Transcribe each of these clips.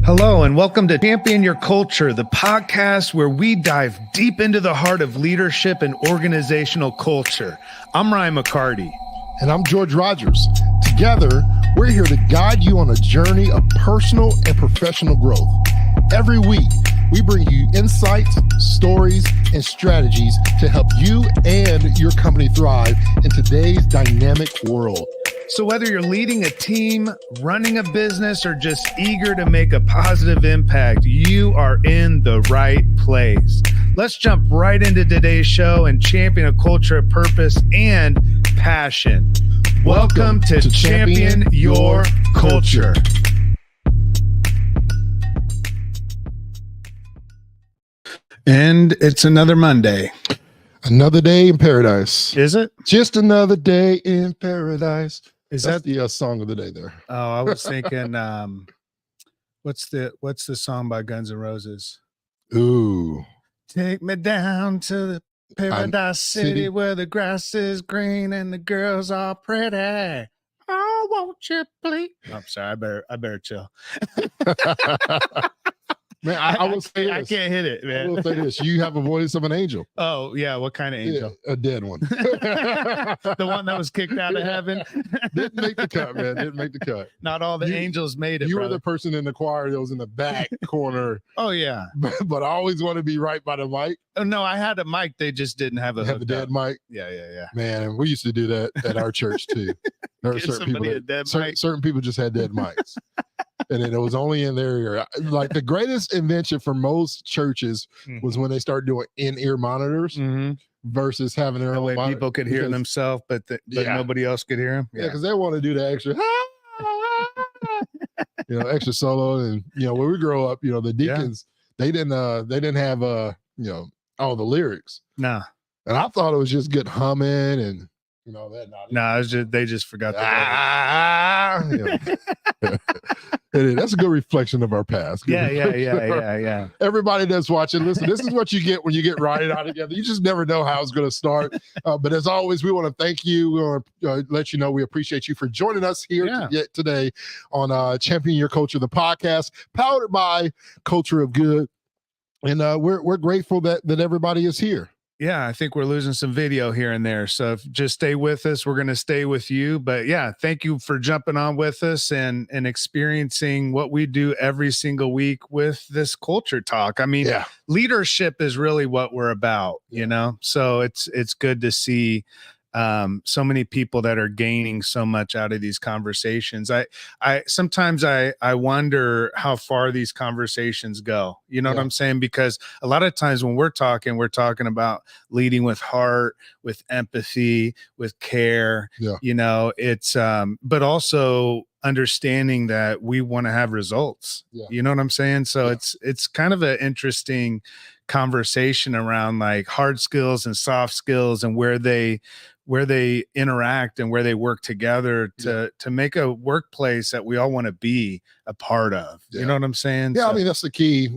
Hello, and welcome to Champion Your Culture, the podcast where we dive deep into the heart of leadership and organizational culture. I'm Ryan McCarty. And I'm George Rogers. Together, we're here to guide you on a journey of personal and professional growth. Every week, we bring you insights, stories, and strategies to help you and your company thrive in today's dynamic world. So whether you're leading a team, running a business, or just eager to make a positive impact, you are in the right place. Let's jump right into today's show and champion a culture of purpose and passion. Welcome to Champion Your Culture. And it's another Monday. Another day in paradise. Is it? Just another day in paradise. Is That's that the song of the day there? Oh, I was thinking, what's the song by Guns N' Roses? Ooh. Take me down to the paradise city where the grass is green and the girls are pretty. Oh, won't you please? I'm sorry, I better chill. Man, I will say this. I can't hit it, man. I will say this. You have a voice of an angel. Oh, yeah. What kind of angel? Yeah, a dead one. The one that was kicked out of heaven. Didn't make the cut, man. Didn't make the cut. Not all the angels made it. You brother. were the person in the choir that was in the back corner. Oh, yeah. But I always want to be right by the mic. Oh, no, I had a mic. They just didn't have Have the dead mic. Yeah. Man, we used to do that at our church too. There were certain people just had dead mics. And it was only in their ear. Like the greatest invention for most churches was when they started doing in-ear monitors versus having their own monitor. People could hear themselves, but nobody else could hear them. Yeah, because they want to do the extra, extra solo. And when we grow up, the deacons they didn't have all the lyrics. No, and I thought it was just good humming and that. No, they just forgot That's a good reflection of our past. Yeah. Everybody that's watching, listen, this is what you get when you get riding out together. You just never know how it's going to start. But as always, we want to thank you. We want to let you know we appreciate you for joining us here today on Champion Your Culture, the podcast, powered by Culture of Good. And we're grateful that everybody is here. Yeah, I think we're losing some video here and there. So just stay with us. We're going to stay with you. But yeah, thank you for jumping on with us and experiencing what we do every single week with this culture talk. I mean, leadership is really what we're about, So it's good to see so many people that are gaining so much out of these conversations. I sometimes wonder how far these conversations go. You know what I'm saying? Because a lot of times when we're talking about leading with heart, with empathy, with care. It's but also understanding that we want to have results. You know what I'm saying? So it's kind of an interesting conversation around like hard skills and soft skills and where they interact and where they work together to make a workplace that we all want to be a part of. You know what I'm saying? Yeah, so, I mean, that's the key.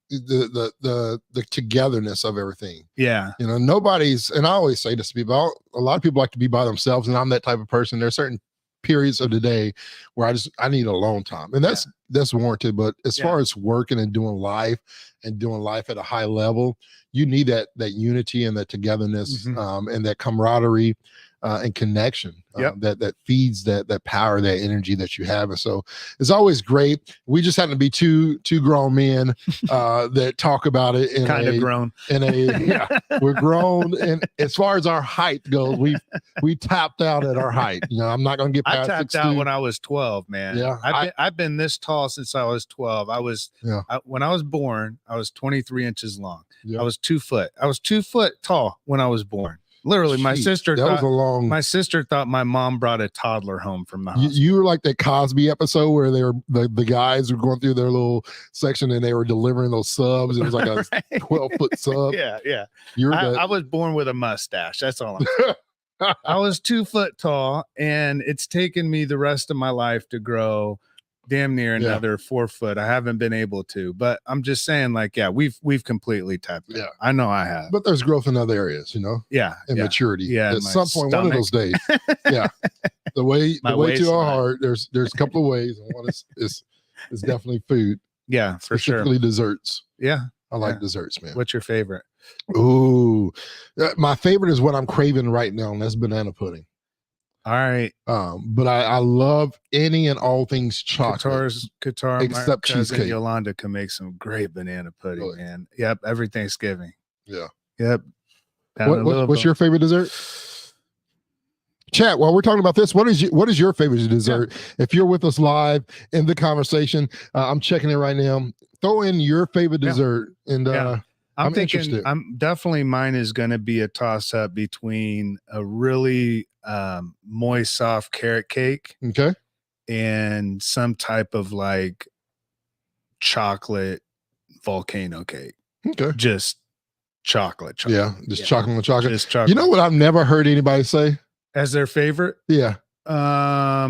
The togetherness of everything. Yeah. Nobody's, and I always say this to people, a lot of people like to be by themselves, and I'm that type of person. There's certain periods of the day where I need alone time, and that's warranted. But as far as working and doing life at a high level, you need that unity and that togetherness and that camaraderie and connection that feeds that power, that energy that you have. And so it's always great. We just happen to be two grown men that talk about it in we're grown. And as far as our height goes, we tapped out at our height. I'm not going to get past I tapped out when I was 12, man. Yeah. I've been this tall since I was 12. When I was born, I was 23 inches long. Yeah. I was 2 foot. I was 2 foot tall when I was born. Literally, my sister thought my mom brought a toddler home from the hospital. You were like that Cosby episode where they were the guys were going through their little section and they were delivering those subs. It was like a 12-foot sub. Yeah. I was born with a mustache. That's all I'm saying. I was 2 foot tall, and it's taken me the rest of my life to grow damn near another 4 foot. I haven't been able to, but I'm just saying, we've completely tapped out. I know I have. But there's growth in other areas, and maturity. At some point, one of those days. The way to our heart. There's a couple of ways, and one is definitely food. Yeah, for sure. Specifically desserts. Yeah. I like Yeah. desserts, man. What's your favorite? Ooh, my favorite is what I'm craving right now, and that's banana pudding. All right. But I love any and all things chocolate. Qatar, my except cousin cheesecake. Yolanda can make some great banana pudding, Really? man. Yep, every Thanksgiving. Yeah. Yep. Down in What's Louisville. your favorite dessert? Chat, while we're talking about this, what is your favorite dessert? If you're with us live in the conversation, I'm checking it right now. Throw in your favorite dessert, and I'm thinking interested. I'm definitely mine is going to be a toss up between a really moist, soft carrot cake Okay. and some type of like chocolate volcano cake. Okay. Just chocolate. Yeah, just chocolate and chocolate. Just chocolate. You know what I've never heard anybody say? As their favorite? Yeah. A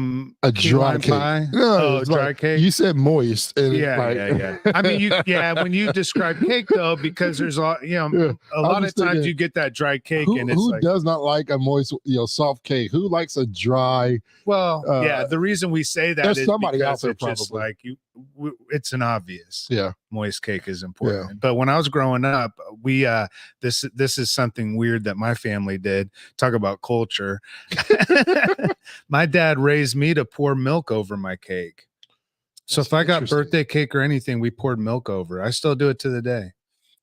dry key lime cake. pie? No, Oh, it's dry like, cake. you said moist. And Yeah. I mean, when you describe cake though, because there's a lot of times you get that dry cake, and it's who like, does not like a moist, soft cake? Who likes a dry? well, the reason we say that there's is somebody out because there it's just probably. like it's an obvious. Yeah. Moist cake is important. But when I was growing up, we this is something weird that my family did. Talk about culture. My dad raised me to pour milk over my cake. So That's if I got interesting. birthday cake or anything, we poured milk over. I still do it to the day.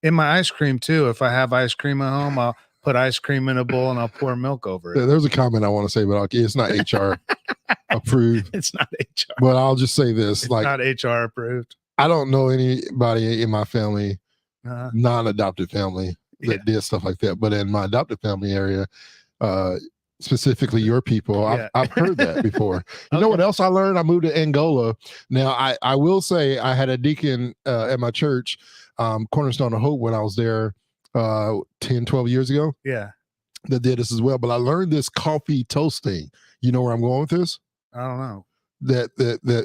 In my ice cream too. If I have ice cream at home, I'll put ice cream in a bowl and I'll pour milk over it. There's a comment I want to say, but it's not HR approved. It's not HR. But I'll just say this: It's not HR approved. I don't know anybody in my family, non-adopted family, that did stuff like that. But in my adopted family area, specifically your people, I've heard that before. You know what else I learned? I moved to Angola. Now, I will say I had a deacon at my church, Cornerstone of Hope, when I was there 10, 12 years ago. Yeah. That did this as well. But I learned this coffee toasting. You know where I'm going with this? I don't know.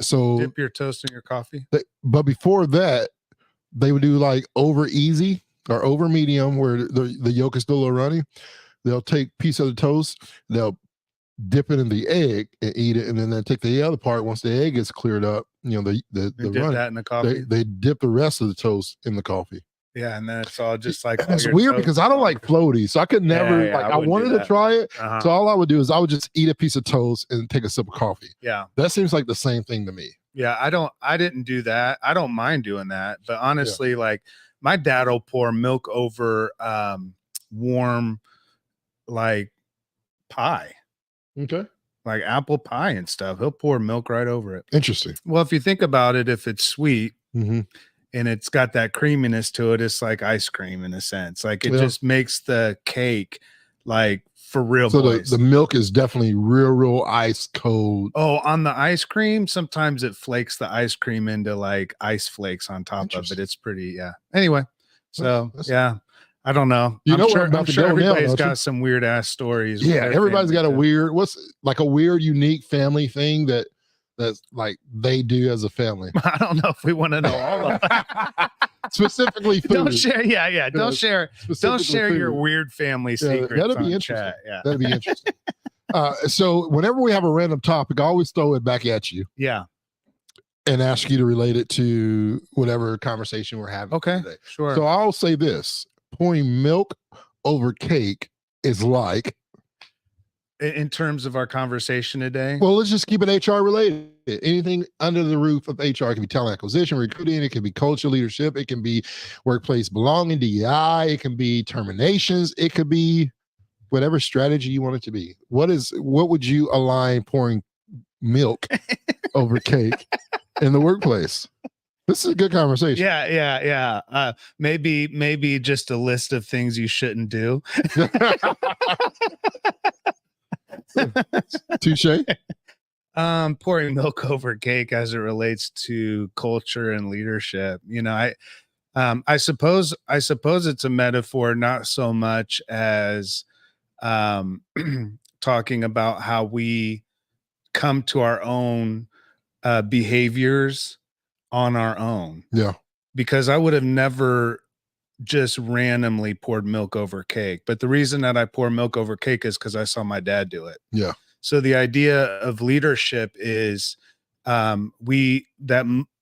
So dip your toast in your coffee. But before that, they would do like over easy or over medium, where the yolk is still a little runny. They'll take a piece of the toast, they'll dip it in the egg and eat it, and then they take the other part once the egg is cleared up. The dip run, that in the coffee. They dip the rest of the toast in the coffee. Yeah, and then it's all just like it's weird because I don't like floaties, so I could never I wanted to try it. So all I would do is I would just eat a piece of toast and take a sip of coffee. Yeah, that seems like the same thing to me. Yeah, I didn't do that. I don't mind doing that, but honestly, like my dad will pour milk over warm like pie. Okay. Like apple pie and stuff. He'll pour milk right over it. Interesting. Well, if you think about it, if it's sweet and it's got that creaminess to it, it's like ice cream in a sense. Like it just makes the cake like for real. So the milk is definitely real ice cold. Oh, on the ice cream, sometimes it flakes the ice cream into like ice flakes on top of it. It's pretty, Anyway, so I don't know. I'm sure everybody's got some weird ass stories. Yeah, everybody's got a weird, weird, unique family thing that's like they do as a family. I don't know if we want to know all of it. Specifically food. Don't share. Yeah. Don't share your weird family secrets. That'd be interesting. Chat. Yeah. That'd be interesting. So whenever we have a random topic, I always throw it back at you. Yeah. And ask you to relate it to whatever conversation we're having. Okay. Today. Sure. So I'll say this: pouring milk over cake is like. In terms of our conversation today? Well, let's just keep it HR related. Anything under the roof of HR. It can be talent acquisition, recruiting. It can be culture, leadership. It can be workplace belonging, DEI. It can be terminations. It could be whatever strategy you want it to be. What would you align pouring milk over cake in the workplace? This is a good conversation. Yeah. Maybe just a list of things you shouldn't do. Touche. Pouring milk over cake as it relates to culture and leadership. I suppose it's a metaphor, not so much as talking about how we come to our own behaviors on our own. Yeah. Because I would have never just randomly poured milk over cake. But the reason that I pour milk over cake is because I saw my dad do it. Yeah. So the idea of leadership is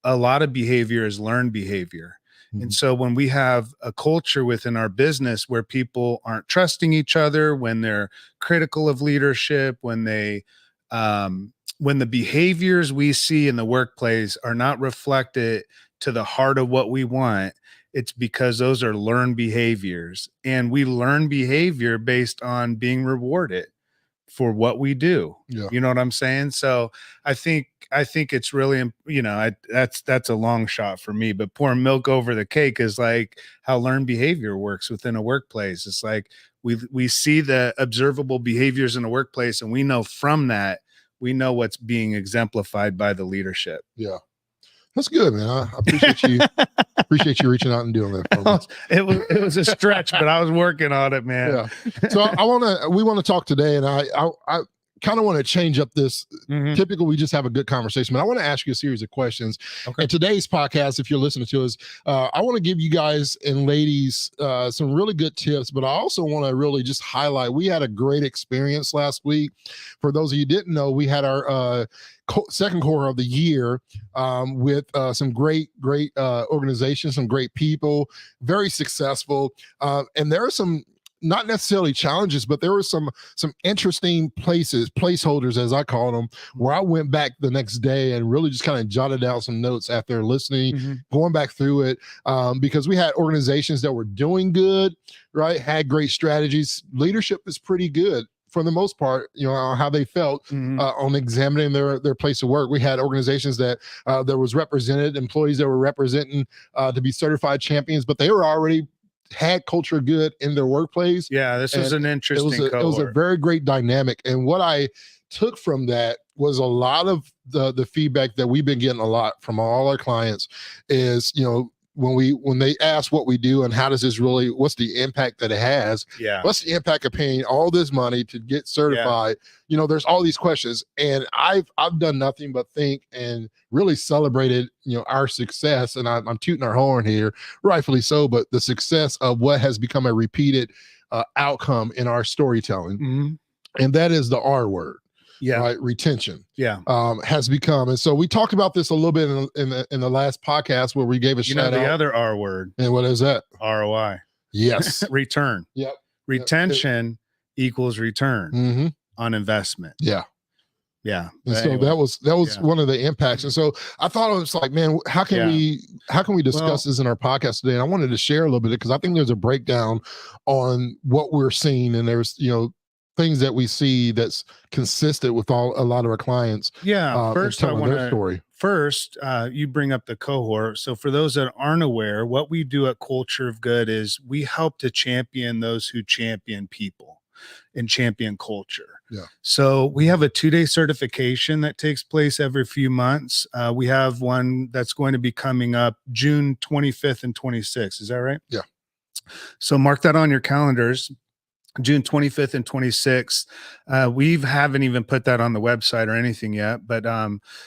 a lot of behavior is learned behavior. And Mhm. so when we have a culture within our business where people aren't trusting each other, when they're critical of leadership, when the behaviors we see in the workplace are not reflected to the heart of what we want, it's because those are learned behaviors. And we learn behavior based on being rewarded for what we do. Yeah. You know what I'm saying? So I think it's really, that's a long shot for me, but pouring milk over the cake is like how learned behavior works within a workplace. It's like we see the observable behaviors in a workplace, and we know from that, we know what's being exemplified by the leadership. Yeah. That's good, man. I appreciate you reaching out and doing that for me. It was a stretch, but I was working on it, man. Yeah. So we want to talk today, and I kind of want to change up this. Mhm. Typical, we just have a good conversation, but I want to ask you a series of questions. Okay. And today's podcast, if you're listening to us, I want to give you guys and ladies some really good tips, but I also want to really just highlight, we had a great experience last week. For those of you who didn't know, we had our second quarter of the year with some great organizations, some great people, very successful. And there are some, not necessarily challenges, but there were some interesting placeholders, as I call them, where I went back the next day and really just kind of jotted down some notes after listening, Mhm. going back through it, because we had organizations that were doing good, right? Had great strategies. Leadership is pretty good for the most part, how they felt Mhm. on examining their place of work. We had organizations that there was represented employees that were representing to be certified champions, but they were already had culture good in their workplace. Yeah, this was And an interesting it was a cohort. very great dynamic. And what I took from that was a lot of the feedback that we've been getting a lot from all our clients is, when they ask what we do and how does this really, what's the impact that it has? Yeah. What's the impact of paying all this money to get certified? There's all these questions, and I've done nothing but think and really celebrated, our success. And I'm tooting our horn here, rightfully so, but the success of what has become a repeated outcome in our storytelling, Mhm. and that is the R word. Yeah. Right, retention Yeah. has become, and so we talked about this a little bit in the last podcast where we gave a shout The out. other R word, And what is that? ROI. Yes. Return. Yep. Retention equals return Mm-hmm. on investment. Yeah. Yeah. And But so anyway, that was yeah. one of the impacts. And so I thought it was like, man, how can we discuss this in our podcast today? And I wanted to share a little bit because I think there's a breakdown on what we're seeing, and there's things that we see that's consistent with a lot of our clients. Yeah. First, I telling want their story. You bring up the cohort. So for those that aren't aware, what we do at Culture of Good is we help to champion those who champion people and champion culture. Yeah. So we have a 2-day certification that takes place every few months. We have one that's going to be coming up June 25th and 26th. Is that right? Yeah. So mark that on your calendars. June 25th and 26th. We haven't even put that on the website or anything yet, but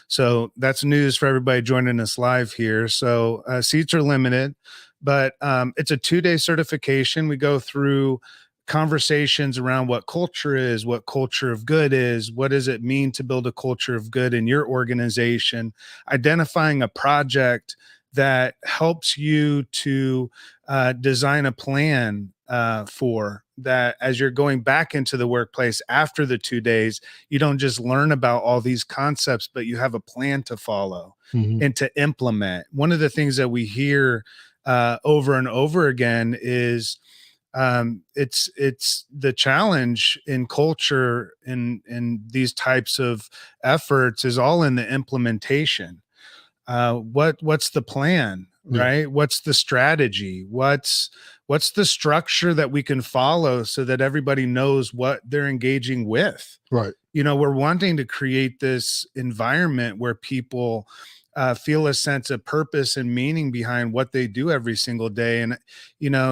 so that's news for everybody joining us live here. So seats are limited, but it's a 2-day certification. We go through conversations around what culture is, what culture of good is, what does it mean to build a culture of good in your organization, identifying a project that helps you to design a plan for that as you're going back into the workplace after the 2 days. You don't just learn about all these concepts, but you have a plan to follow and to implement. One of the things that we hear over and over again is it's the challenge in culture in these types of efforts is all in the implementation. What's the plan, right? What's the strategy? What's the structure that we can follow so that everybody knows what they're engaging with? Right. We're wanting to create this environment where people feel a sense of purpose and meaning behind what they do every single day. And,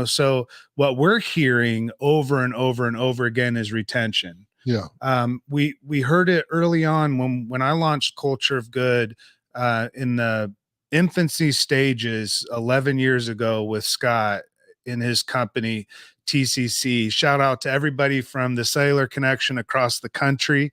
so what we're hearing over and over and over again is retention. Yeah. We heard it early on when I launched Culture of Good in the infancy stages 11 years ago with Scott in his company, TCC. Shout out to everybody from the Cellular Connection across the country.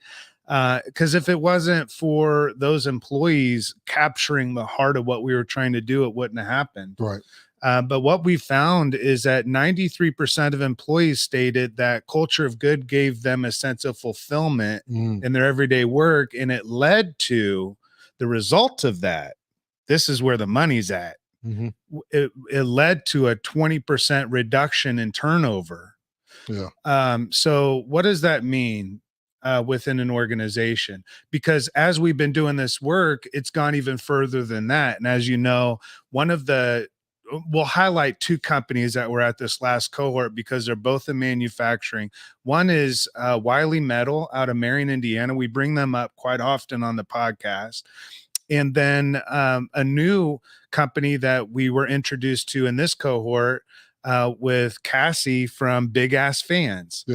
Because if it wasn't for those employees capturing the heart of what we were trying to do, it wouldn't have happened. Right. But what we found is that 93% of employees stated that culture of good gave them a sense of fulfillment in their everyday work. And it led to the result of that. This is where the money's at. It led to a 20% reduction in turnover. So what does that mean within an organization? Because as we've been doing this work, it's gone even further than that. And as you know, we'll highlight two companies that were at this last cohort because they're both in manufacturing. One is Wiley Metal out of Marion, Indiana. We bring them up quite often on the podcast. And then a new company that we were introduced to in this cohort with Cassie from Big Ass Fans.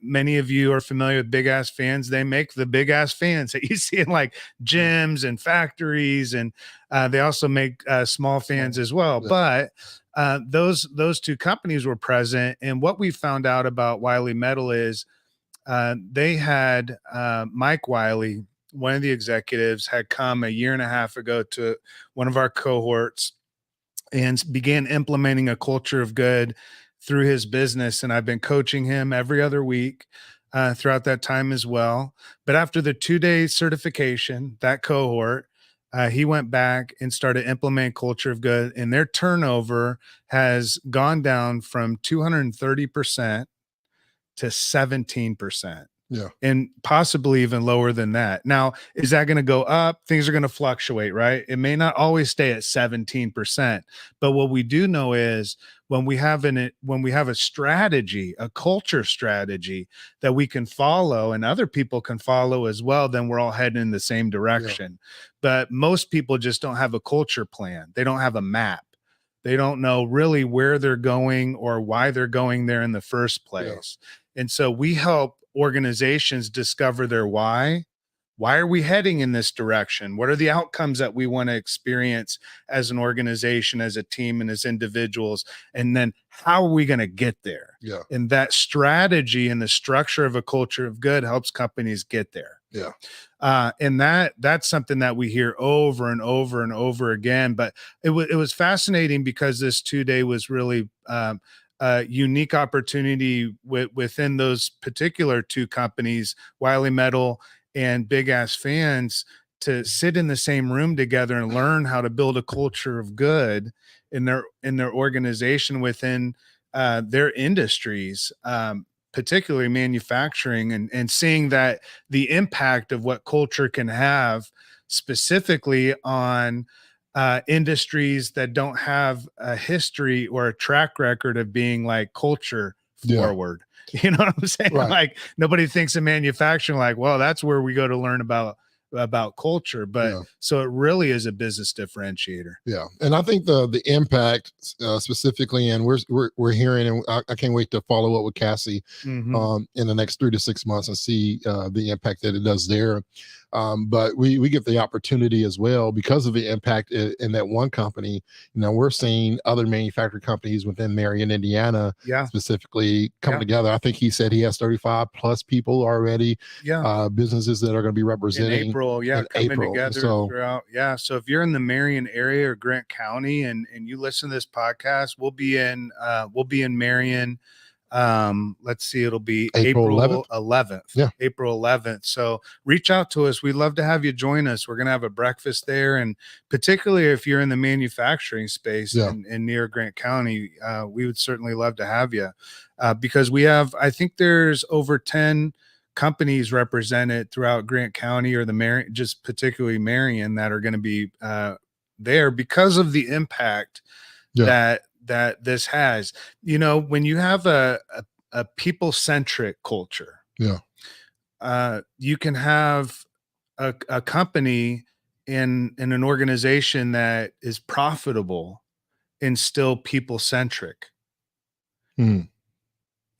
Many of you are familiar with Big Ass Fans. They make the big ass fans that you see in like gyms and factories, and they also make small fans as well. But those two companies were present, and what we found out about Wiley Metal is they had Mike Wiley, one of the executives, had come a year and a half ago to one of our cohorts and began implementing a culture of good through his business. And I've been coaching him every other week throughout that time as well. But after the 2-day certification, that cohort, he went back and started implementing culture of good, and their turnover has gone down from 230% to 17%. And possibly even lower than that. Now, is that going to go up? Things are going to fluctuate, right? It may not always stay at 17%. But what we do know is when we have a strategy, a culture strategy that we can follow and other people can follow as well, then we're all heading in the same direction. But most people just don't have a culture plan. They don't have a map. They don't know really where they're going or why they're going there in the first place. And so we help organizations discover their why. Why are we heading in this direction? What are the outcomes that we want to experience as an organization, as a team, and as individuals? And then how are we going to get there? And that strategy and the structure of a culture of good helps companies get there. And that's something that we hear over and over and over again. But it was fascinating because this 2-day was really a unique opportunity within those particular two companies, Wiley Metal and Big Ass Fans, to sit in the same room together and learn how to build a culture of good in their organization within their industries, particularly manufacturing, and seeing that the impact of what culture can have specifically on industries that don't have a history or a track record of being like culture forward. You know what I'm saying? Like nobody thinks of manufacturing like, well, that's where we go to learn about culture. But so it really is a business differentiator. And I think the impact specifically, and we're hearing, and I can't wait to follow up with Cassie in the next 3 to 6 months and see the impact that it does there. But we get the opportunity as well because of the impact in that one company. You know, we're seeing other manufacturing companies within Marion, Indiana, specifically come together. I think he said he has 35 plus people already, businesses that are going to be representing in April, coming together throughout. So if you're in the Marion area or Grant County and you listen to this podcast, we'll be in Marion. Let's see, it'll be April 11th. April 11th. So reach out to us. We'd love to have you join us. We're going to have a breakfast there. And particularly if you're in the manufacturing space in near Grant County, we would certainly love to have you because we have, I think there's over 10 companies represented throughout Grant County or the Marion, just particularly Marion, that are going to be there because of the impact that this has. You know, when you have a people-centric culture, you can have a company in an organization that is profitable and still people-centric.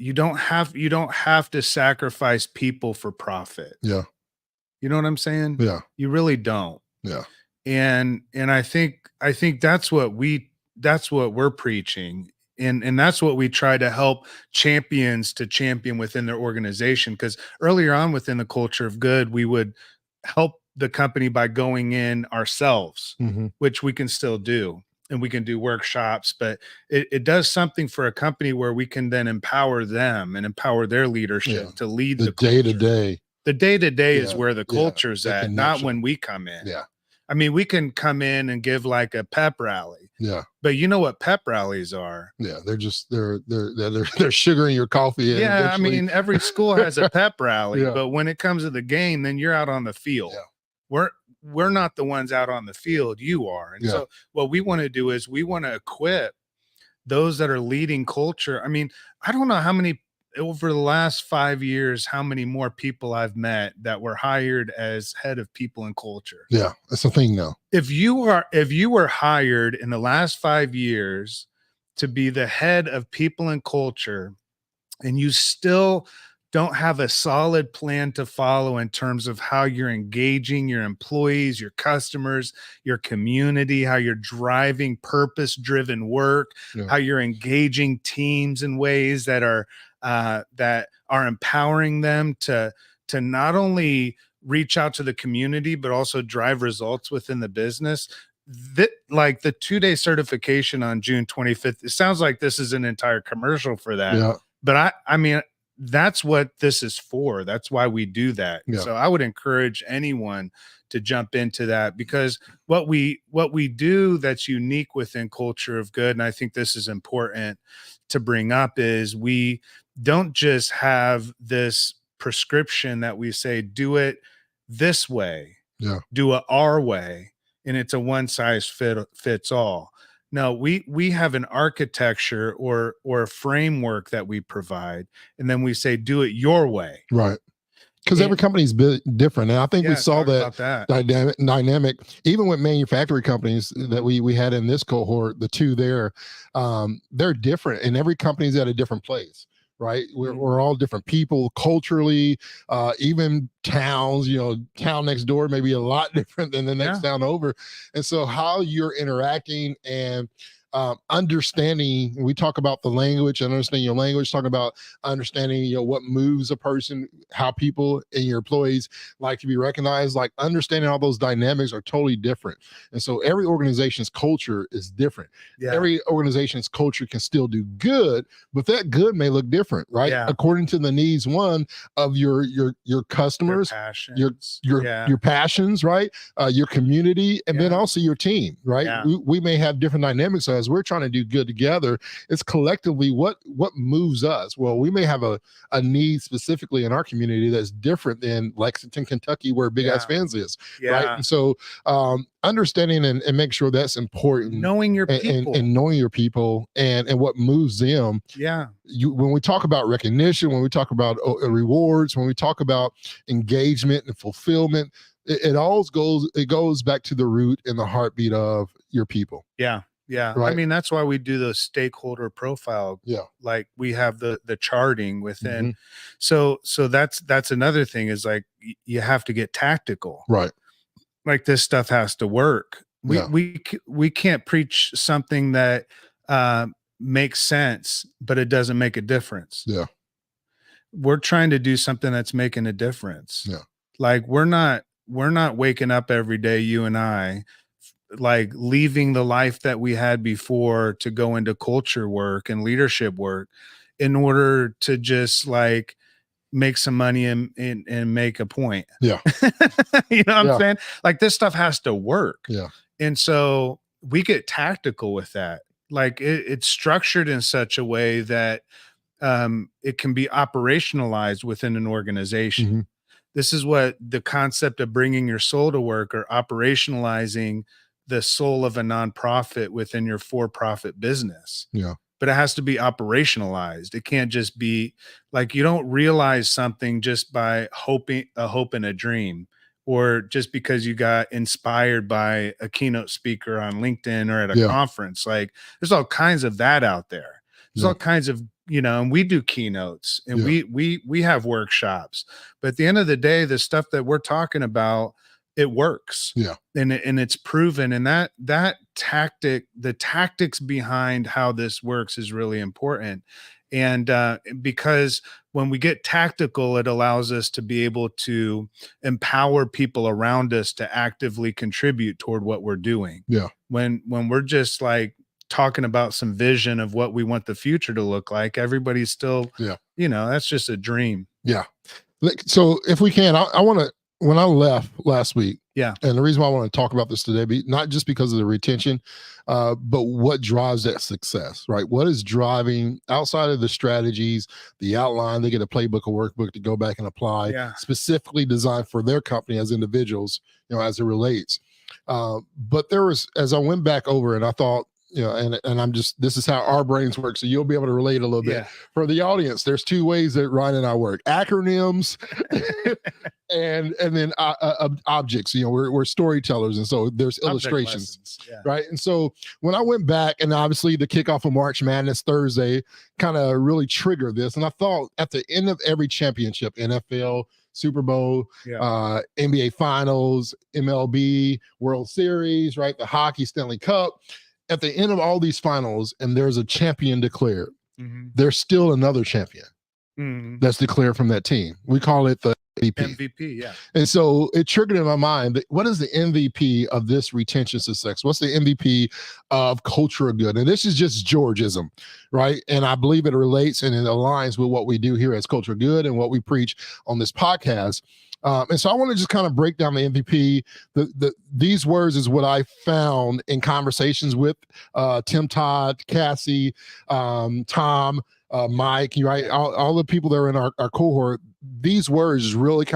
You don't have to sacrifice people for profit. You know what I'm saying? You really don't. And I think that's what we're preaching And that's what we try to help champions to champion within their organization. Because earlier on within the culture of good, we would help the company by going in ourselves, Mhm. which we can still do. And we can do workshops, but it does something for a company where we can then empower them and empower their leadership Yeah. to lead The the day to culture. day. The day to day is Yeah. where the Yeah. culture's The at, not connection. when we come in. Yeah. I mean, we can come in and give like a pep rally, Yeah. but you know what pep rallies are? Yeah. They're just they're sugaring your coffee. And Yeah, I eventually, mean, every school has a pep rally, Yeah. but when it comes to the game, then you're out on the field. Yeah. We're not the ones out on the field, you are. And Yeah. so what we want to do is we want to equip those that are leading culture. I mean, I don't know how many over the last 5 years, how many more people I've met that were hired as head of people and culture. Yeah. That's the thing now. If you were hired in the last 5 years to be the head of people and culture, and you still don't have a solid plan to follow in terms of how you're engaging your employees, your customers, your community, how you're driving purpose-driven work, Yeah. how you're engaging teams in ways that are empowering them to not only reach out to the community but also drive results within the business. That, like the 2-day certification on June 25th, it sounds like this is an entire commercial for that. Yeah. But I mean, that's what this is for. That's why we do that. Yeah. So I would encourage anyone to jump into that, because what we do that's unique within culture of good, and I think this is important to bring up, is we don't just have this prescription that we say, do it this way, Yeah. do it our way, and it's a one size fits all. No, we have an architecture or a framework that we provide, and then we say, do it your way. Right. Because And- every company's different. And I think we saw talk that about that. dynamic even with manufacturing companies that we had in this cohort, the two there, they're different, and every company's at a different place. Right. Mhm. We're all different people culturally, even towns, town next door may be a lot different than the next town over. And so how you're interacting and understanding, we talk about the language and understanding your language, talking about understanding, what moves a person, how people and your employees like to be recognized, like understanding all those dynamics are totally different. And so every organization's culture is different. Yeah. Every organization's culture can still do good, but that good may look different, right? Yeah. According to the needs, one of your customers, your passions, right? Your community, and then also your team, right? Yeah. We may have different dynamics. So as we're trying to do good together, it's collectively what moves us. Well, we may have a need specifically in our community that's different than Lexington, Kentucky, where Big Ass Fans is, right? And so understanding and make sure that's important. Knowing your people. And knowing your people and what moves them. Yeah. When we talk about recognition, when we talk about rewards, when we talk about engagement and fulfillment, it goes back to the root and the heartbeat of your people. Yeah. Yeah. Right. I mean, that's why we do the stakeholder profile. Yeah. Like we have the charting within. Mhm. So that's another thing, is like you have to get tactical. Right. Like this stuff has to work. We can't preach something that makes sense, but it doesn't make a difference. Yeah. We're trying to do something that's making a difference. Yeah. Like we're not waking up every day, you and I, like leaving the life that we had before to go into culture work and leadership work in order to just like make some money and make a point. Yeah. You know what I'm saying? Like this stuff has to work. Yeah. And so we get tactical with that. Like it's structured in such a way that it can be operationalized within an organization. Mm-hmm. This is what the concept of bringing your soul to work, or operationalizing the soul of a nonprofit within your for-profit business. Yeah. But it has to be operationalized. It can't just be like, you don't realize something just by a hope and a dream, or just because you got inspired by a keynote speaker on LinkedIn or at a conference. Like there's all kinds of that out there. There's all kinds of, and we do keynotes and we have workshops, but at the end of the day, the stuff that we're talking about, it works. Yeah. And it's proven. And that tactic, the tactics behind how this works is really important. And because when we get tactical, it allows us to be able to empower people around us to actively contribute toward what we're doing. Yeah. When we're just like talking about some vision of what we want the future to look like, everybody's still, Yeah. that's just a dream. Yeah. So if we can, I want to, when I left last week, Yeah. and the reason why I want to talk about this today, not just because of the retention, but what drives that success, right? What is driving outside of the strategies, the outline? They get a playbook, a workbook to go back and apply, specifically designed for their company as individuals, as it relates. But there was, as I went back over and I thought, and I'm just, this is how our brains work. So you'll be able to relate a little bit. For the audience, there's two ways that Ryan and I work: acronyms and then objects. We're storytellers. And so there's illustrations, right? And so when I went back, and obviously the kickoff of March Madness Thursday kind of really triggered this. And I thought at the end of every championship, NFL, Super Bowl, NBA Finals, MLB, World Series, right? The hockey Stanley Cup. At the end of all these finals, and there's a champion declared, there's still another champion that's declared from that team. We call it the MVP. Yeah. And so it triggered in my mind that what is the MVP of this retention success? What's the MVP of culture good? And this is just Georgism, right? And I believe it relates and it aligns with what we do here as Culture Good and what we preach on this podcast. And so I want to just kind of break down the MVP. These words is what I found in conversations with Tim, Todd, Cassie, Tom, Mike, right? All the people that are in our cohort. These words really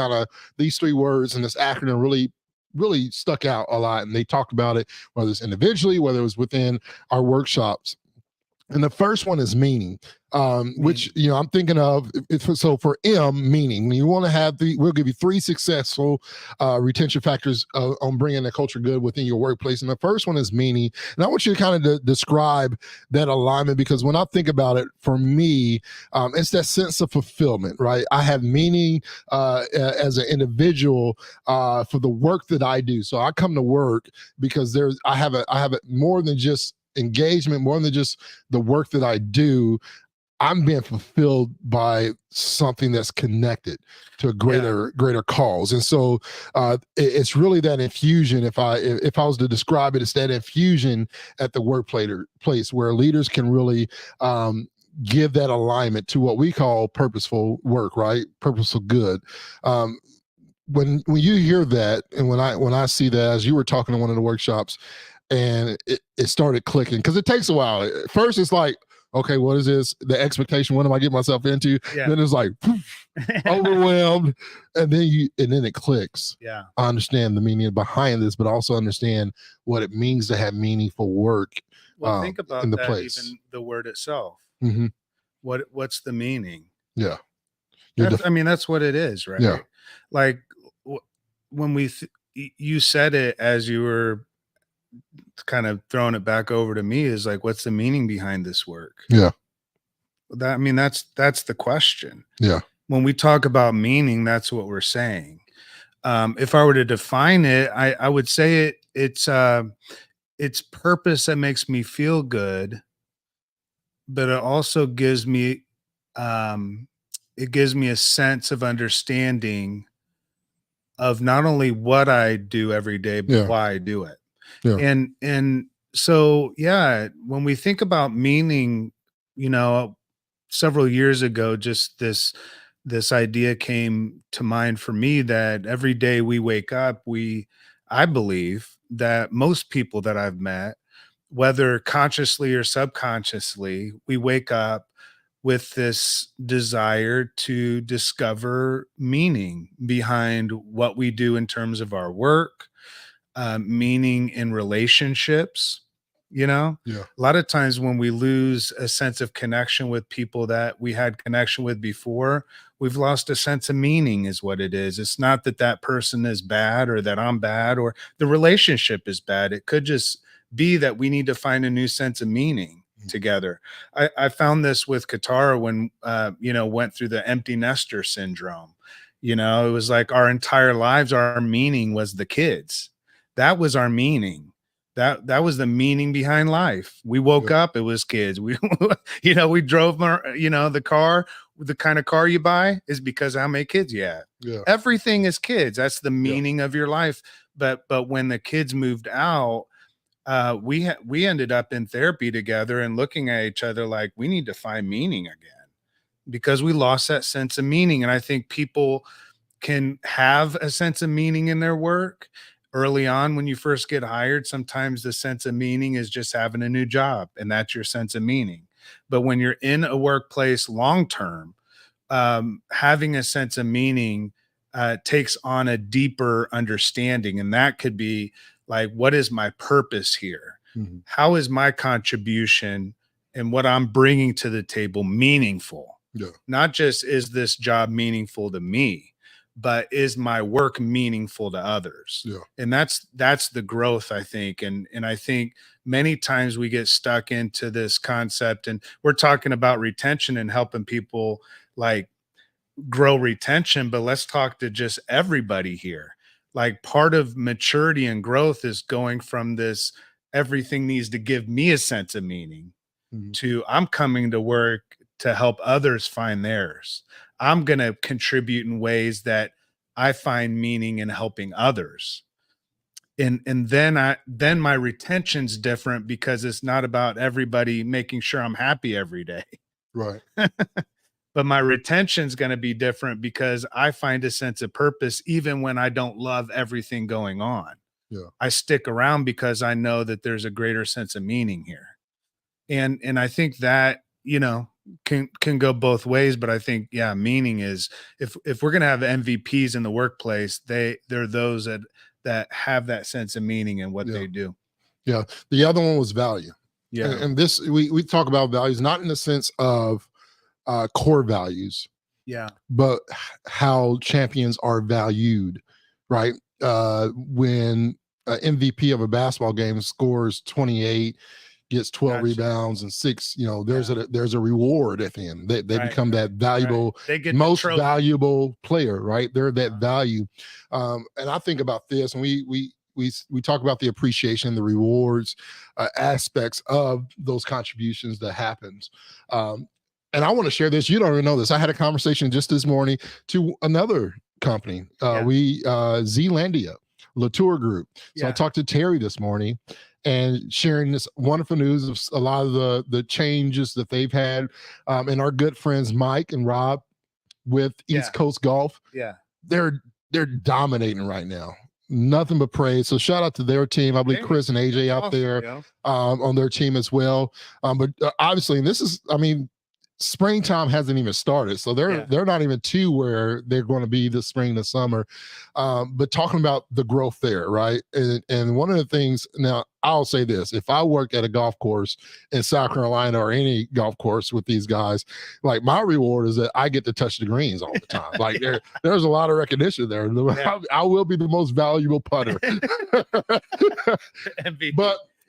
these three words and this acronym really stuck out a lot. And they talked about it, whether it's individually, whether it was within our workshops. And the first one is meaning, which, I'm thinking of. So for M, meaning, when you want to have we'll give you 3 successful retention factors on bringing the culture good within your workplace. And the first one is meaning. And I want you to kind of describe that alignment, because when I think about it, for me, it's that sense of fulfillment, right? I have meaning as an individual for the work that I do. So I come to work because I have a more than just engagement, more than just the work that I do. I'm being fulfilled by something that's connected to a greater cause. And so it's really that infusion. If I was to describe it, it's that infusion at the workplace where leaders can really give that alignment to what we call purposeful work, right? Purposeful good. When you hear that, and when I see that, as you were talking in one of the workshops, and it started clicking, because it takes a while. At first it's like, okay, what is this? The expectation, what am I getting myself into? Then it's like overwhelmed, and then it clicks. I understand the meaning behind this, but also understand what it means to have meaningful work. Well, think about in the that, place. even the word itself. What's the meaning? That's what it is, right? Yeah. Like when you said it as you were kind of throwing it back over to me, is like, what's the meaning behind this work? That's the question. When we talk about meaning, that's what we're saying. If I were to define it, I would say it's purpose that makes me feel good, but it also gives me a sense of understanding of not only what I do every day, but why I do it. And so, when we think about meaning, several years ago, just this idea came to mind for me that every day we wake up, I believe that most people that I've met, whether consciously or subconsciously, we wake up with this desire to discover meaning behind what we do in terms of our work, meaning in relationships. A lot of times when we lose a sense of connection with people that we had connection with before, we've lost a sense of meaning, is what it is. It's not that person is bad or that I'm bad or the relationship is bad. It could just be that we need to find a new sense of meaning together. I found this with Katara when, went through the empty nester syndrome. You know, it was like our entire lives, our meaning was the kids. That was our meaning. That was the meaning behind life. We woke Yeah. up, it was kids. We, you know, we drove, you know, the car, the kind of car you buy is because how many kids you have. Yeah. Everything is kids. That's the Yeah. meaning of your life. But when the kids moved out, we ended up in therapy together and looking at each other like we need to find meaning again because we lost that sense of meaning. And I think people can have a sense of meaning in their work early on when you first get hired. Sometimes the sense of meaning is just having a new job, and that's your sense of meaning. But when you're in a workplace long term, having a sense of meaning takes on a deeper understanding. And that could be like, what is my purpose here? Mhm. How is my contribution and what I'm bringing to the table meaningful? Yeah. Not just is this job meaningful to me, but is my work meaningful to others? Yeah. And that's the growth, I think. And I think many times we get stuck into this concept, and we're talking about retention and helping people like grow retention, but let's talk to just everybody here. Like part of maturity and growth is going from this everything needs to give me a sense of meaning Mhm. to I'm coming to work to help others find theirs. I'm going to contribute in ways that I find meaning in helping others. And then my retention's different because it's not about everybody making sure I'm happy every day. Right. But my retention's going to be different because I find a sense of purpose even when I don't love everything going on. Yeah. I stick around because I know that there's a greater sense of meaning here. And I think that, you know, can go both ways, but I think yeah, meaning is if we're going to have MVPs in the workplace, they're those that have that sense of meaning in what Yeah. they do. Yeah. The other one was value. Yeah. And this we talk about values not in the sense of core values, Yeah. but how champions are valued, right? When an MVP of a basketball game scores 28, gets 12 Gotcha. rebounds and 6, you know, there's Yeah. there's a reward at the end. They Right, become that right. valuable, They get the most trophy. valuable player, right? They're that Uh-huh. value. And I think about this, and we talk about the appreciation, the rewards, aspects of those contributions that happens. And I want to share this. You don't even know this. I had a conversation just this morning to another company. Yeah. Zealandia, Latour Group. So I Yeah. talked to Terry this morning and sharing this wonderful news of a lot of the changes that they've had. And our good friends Mike and Rob with Yeah. East Coast Golf, Yeah. they're dominating right now. Nothing but praise. So shout out to their team. I believe Hey, Chris and AJ out awesome, there yo. on their team as well. But obviously, and this is, I mean, springtime hasn't even started, so Yeah. they're not even to where they're going to be this spring, this summer. But talking about the growth there, right? And one of the things, now I'll say this: if I work at a golf course in South Carolina or any golf course with these guys, like my reward is that I get to touch the greens all the time. Like there's a lot of recognition there. Yeah. I will be the most valuable putter. MVP.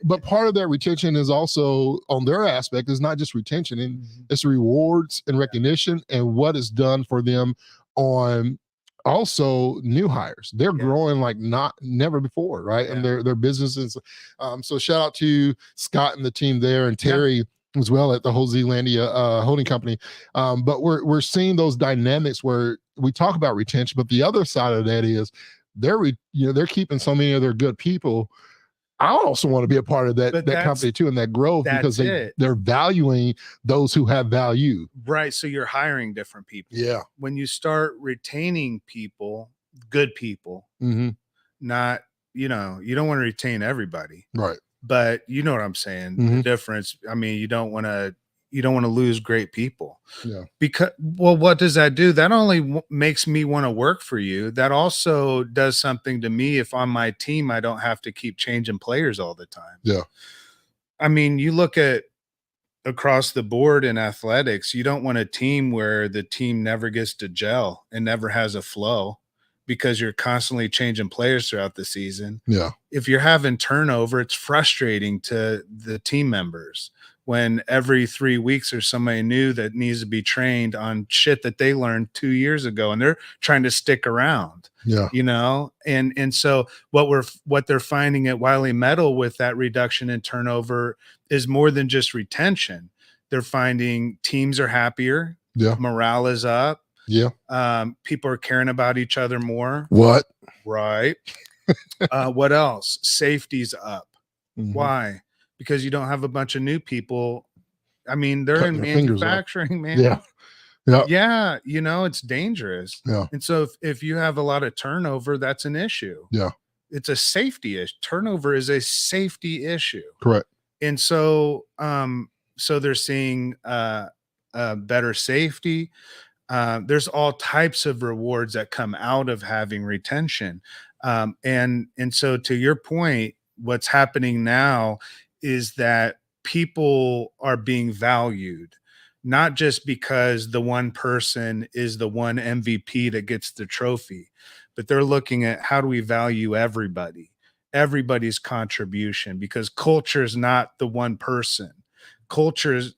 But part of that retention is also on their aspect is not just retention, and Mhm. it's rewards and recognition and what is done for them on also new hires. They're Yeah. growing like never before, right? And Yeah. their businesses. So shout out to Scott and the team there and Yeah. Terry as well at the whole Zealandia holding company. But we're seeing those dynamics where we talk about retention, but the other side of that is they're keeping so many of their good people. I also want to be a part of But that company too and that growth because that's it. they're valuing those who have value. Right. So you're hiring different people. Yeah. When you start retaining people, good people, Hmm. not, you know, you don't want to retain everybody, Right. but you know what I'm saying? The Mhm. difference. I mean, you don't want to lose great people. Yeah. Because, well, what does that do? That only makes me want to work for you. That also does something to me. If on my team, I don't have to keep changing players all the time. Yeah. I mean, you look at across the board in athletics, you don't want a team where the team never gets to gel and never has a flow. because you're constantly changing players throughout the season. Yeah. If you're having turnover, it's frustrating to the team members when every 3 weeks there's somebody new that needs to be trained on shit that they learned 2 years ago, and they're trying to stick around. Yeah. You know, and so what they're finding at Wiley Metal with that reduction in turnover is more than just retention. They're finding teams are happier. Yeah. Morale is up. Yeah. People are caring about each other more. What? Right. What else? Safety's up. Mhm. Why? Because you don't have a bunch of new people. I mean, they're Cutting in their fingers off. manufacturing, man. Yeah. Yeah. Yeah, you know, it's dangerous. Yeah. And so if you have a lot of turnover, that's an issue. Yeah. It's a safety issue. Turnover is a safety issue. Correct. And so so they're seeing better safety. There's all types of rewards that come out of having retention. And so to your point, what's happening now is that people are being valued, not just because the one person is the one MVP that gets the trophy, but they're looking at how do we value everybody's contribution, because culture is not the one person. Culture's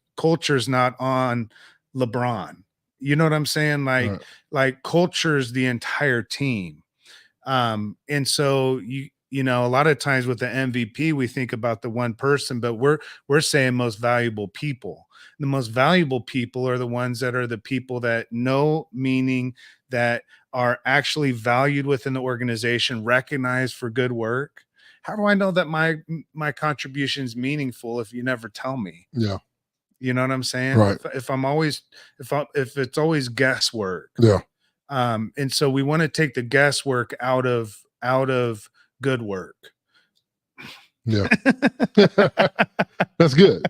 not on LeBron. You know what I'm saying? Right. Like culture's the entire team. And so you know, a lot of times with the MVP, we think about the one person, but we're saying most valuable people. The most valuable people are the ones that are the people that know meaning, that are actually valued within the organization, recognized for good work. How do I know that my contribution is meaningful if you never tell me? Yeah. You know what I'm saying? Right. If it's always guesswork. Yeah. And so we want to take the guesswork out of good work. Yeah. That's good.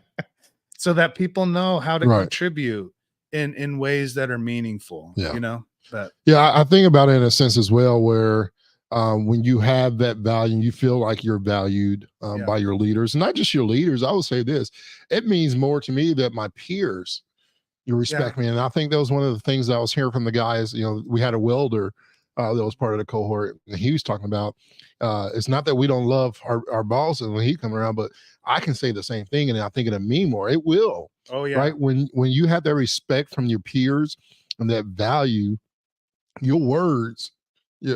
So that people know how to Right. contribute in ways that are meaningful. Yeah. You know? But Yeah, I think about it in a sense as well, where when you have that value, you feel like you're valued Yeah. by your leaders, not just your leaders. I would say this: it means more to me that my peers, you respect me, and I think that was one of the things that I was hearing from the guys. You know, we had a welder that was part of the cohort, and he was talking about it's not that we don't love our bosses when he come around, but I can say the same thing, and I think it'll mean more. It will. oh yeah. Right, when you have that respect from your peers and that value, your words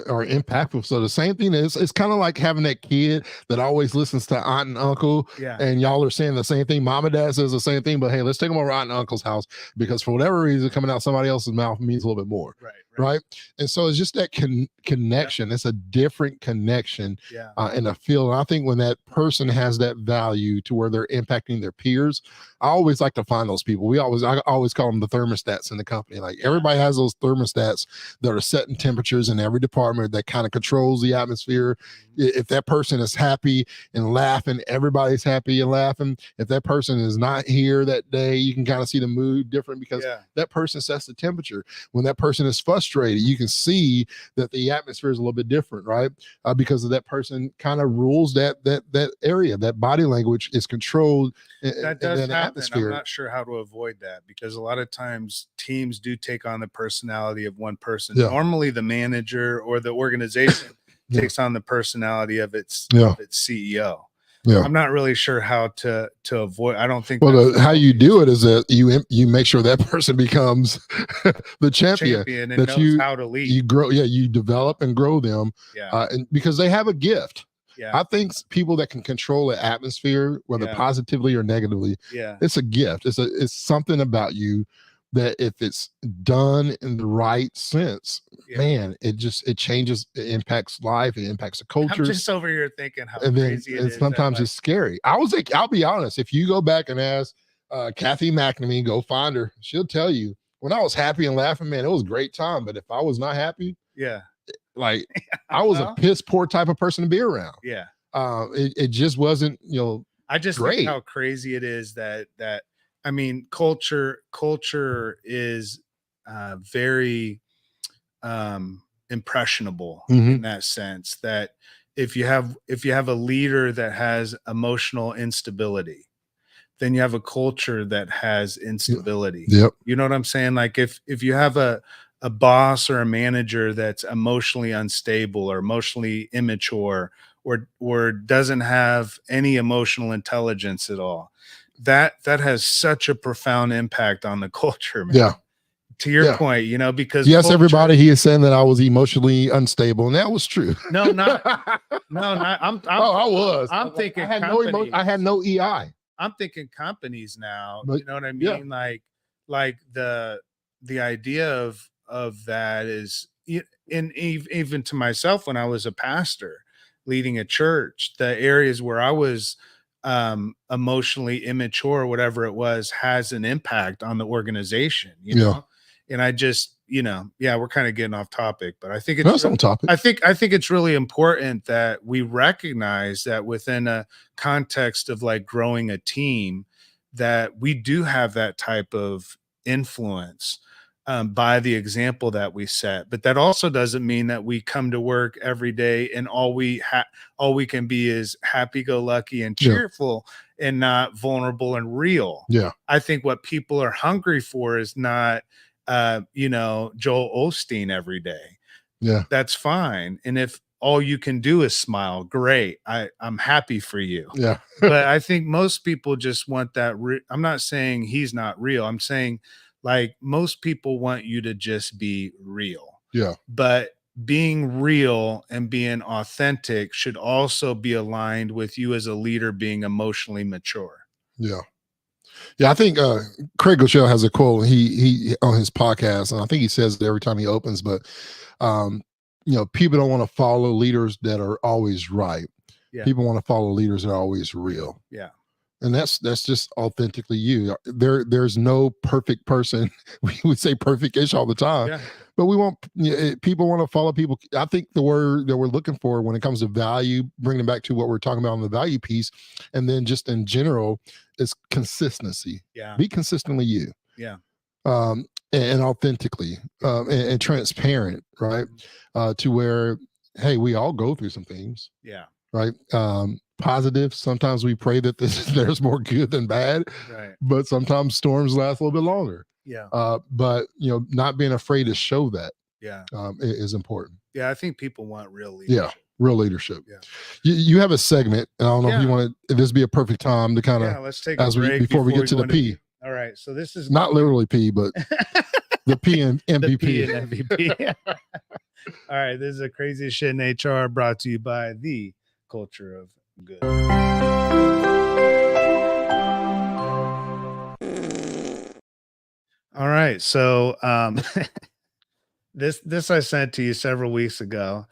are impactful. So the same thing is, it's kind of like having that kid that always listens to aunt and uncle, Yeah. and y'all are saying the same thing. Mom and dad says the same thing, but hey, let's take them over to aunt and uncle's house, because for whatever reason, coming out somebody else's mouth means a little bit more. Right. And so it's just that connection. It's a different connection Yeah. in a field. And I think when that person has that value to where they're impacting their peers, I always like to find those people. I always call them the thermostats in the company. Like everybody has those thermostats that are setting temperatures in every department that kind of controls the atmosphere. If that person is happy and laughing, everybody's happy and laughing. If that person is not here that day, you can kind of see the mood different, because Yeah. that person sets the temperature. When that person is frustrated, you can see that the atmosphere is a little bit different, right? Because of that person kind of rules that area. That body language is controlled. That does in that happen. atmosphere. I'm not sure how to avoid that, because a lot of times teams do take on the personality of one person. Yeah. Normally the manager or the organization Yeah. takes on the personality of its Yeah. CEO. Yeah. I'm not really sure how to avoid. I don't think Well, that's how you do it is that you make sure that person becomes the champion. and that knows how to lead. You grow, you develop and grow them, Yeah. and because they have a gift. Yeah. I think people that can control the atmosphere, whether Yeah. positively or negatively, Yeah. it's a gift. It's something about you that if it's done in the right sense, Yeah. man, it changes, it impacts life, it impacts the I'm culture. just over here thinking how And then crazy it is. that, sometimes like, it's scary. I'll be honest, if you go back and ask Kathy McNamee, go find her, she'll tell you, when I was happy and laughing, man, it was a great time. But if I was not happy, yeah. like I was Well, a piss poor type of person to be around. yeah. It just wasn't, I just great. think how crazy it is that I mean, culture is very impressionable Mhm. in that sense, that if you have a leader that has emotional instability, then you have a culture that has instability. Yep. You know what I'm saying? Like if you have a a boss or a manager that's emotionally unstable or emotionally immature or doesn't have any emotional intelligence at all, that has such a profound impact on the culture, man. Yeah. To your Yeah. point, you know, because Yes, culture, everybody, he is saying that I was emotionally unstable, and that was true. no, not no, not Oh, I was. I'm thinking I had no companies. I had no EI. I'm thinking companies now. But You know what I yeah. mean? Like the idea of that is, and even to myself when I was a pastor leading a church, the areas where I was emotionally immature, whatever it was, has an impact on the organization, you Yeah. know. And I just, yeah, we're kind of getting off topic, but I think it's That's on topic. I think it's really important that we recognize that within a context of like growing a team, that we do have that type of influence by the example that we set. But that also doesn't mean that we come to work every day and all we can be is happy go lucky and Yeah. cheerful and not vulnerable and real. Yeah. I think what people are hungry for is not Joel Osteen every day. Yeah. That's fine. And if all you can do is smile, great. I'm happy for you. Yeah. But I think most people just want that. I'm not saying he's not real. I'm saying like most people want you to just be real. Yeah. But being real and being authentic should also be aligned with you as a leader being emotionally mature. Yeah. Yeah, I think Craig Groeschel has a quote. He on his podcast, and I think he says it every time he opens. But people don't want to follow leaders that are always right. Yeah. People want to follow leaders that are always real. Yeah. And that's just authentically you. There's no perfect person. We would say perfect-ish all the time. Yeah. But we want people want to follow people. I think the word that we're looking for when it comes to value, bringing it back to what we're talking about on the value piece, and then just in general, is consistency. Yeah. Be consistently you. Yeah. And authentically, and transparent, right? To where, hey, we all go through some things. Yeah. Right. Positive. Sometimes we pray that there's more good than bad. Right. But sometimes storms last a little bit longer. Yeah. But not being afraid to show that. Yeah. Is important. Yeah. I think people want real leadership. Yeah. Real leadership. Yeah. You have a segment, and I don't know if you want to. If this be a perfect time to kind of. Let's take a break before we get to the P. All right. So this is not literally P, but the P and MVP. The P and MVP. All right. This is the craziest shit in HR, brought to you by the Culture of Good. All right. So this I sent to you several weeks ago.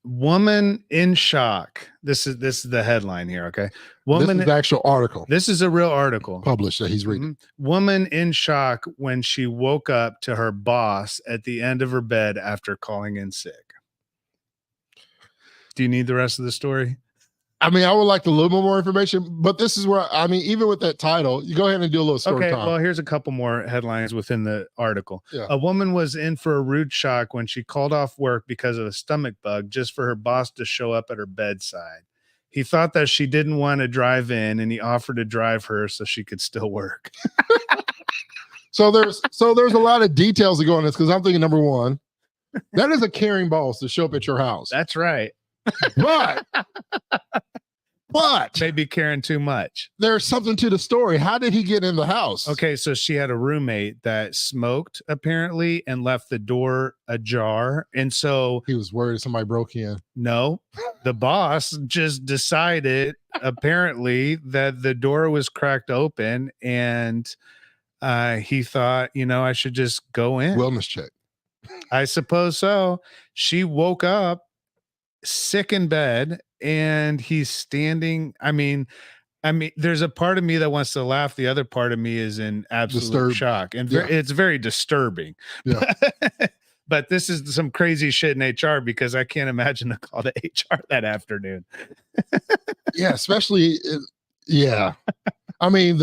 Woman in shock. This is the headline here. Okay. This is the actual article. This is a real article published that he's reading. Mm-hmm. Woman in shock when she woke up to her boss at the end of her bed after calling in sick. Do you need the rest of the story? I mean, I would like a little bit more information, but this is where, I mean, even with that title, you go ahead and do a little story time. Well, here's a couple more headlines within the article. Yeah. A woman was in for a rude shock when she called off work because of a stomach bug just for her boss to show up at her bedside. He thought that she didn't want to drive in, and he offered to drive her so she could still work. So there's a lot of details that go on this, because I'm thinking, number one, that is a caring boss to show up at your house. That's right. But maybe caring too much. There's something to the story. How did he get in the house? Okay, so she had a roommate that smoked apparently and left the door ajar, and so he was worried somebody broke in. No, the boss just decided apparently that the door was cracked open, and he thought, I should just go in. Wellness check. I suppose so. She woke up sick in bed, and he's standing. I mean, there's a part of me that wants to laugh. The other part of me is in absolute shock, and it's very disturbing. Yeah. But this is some crazy shit in HR, because I can't imagine a call to HR that afternoon. Yeah, especially, yeah. I mean,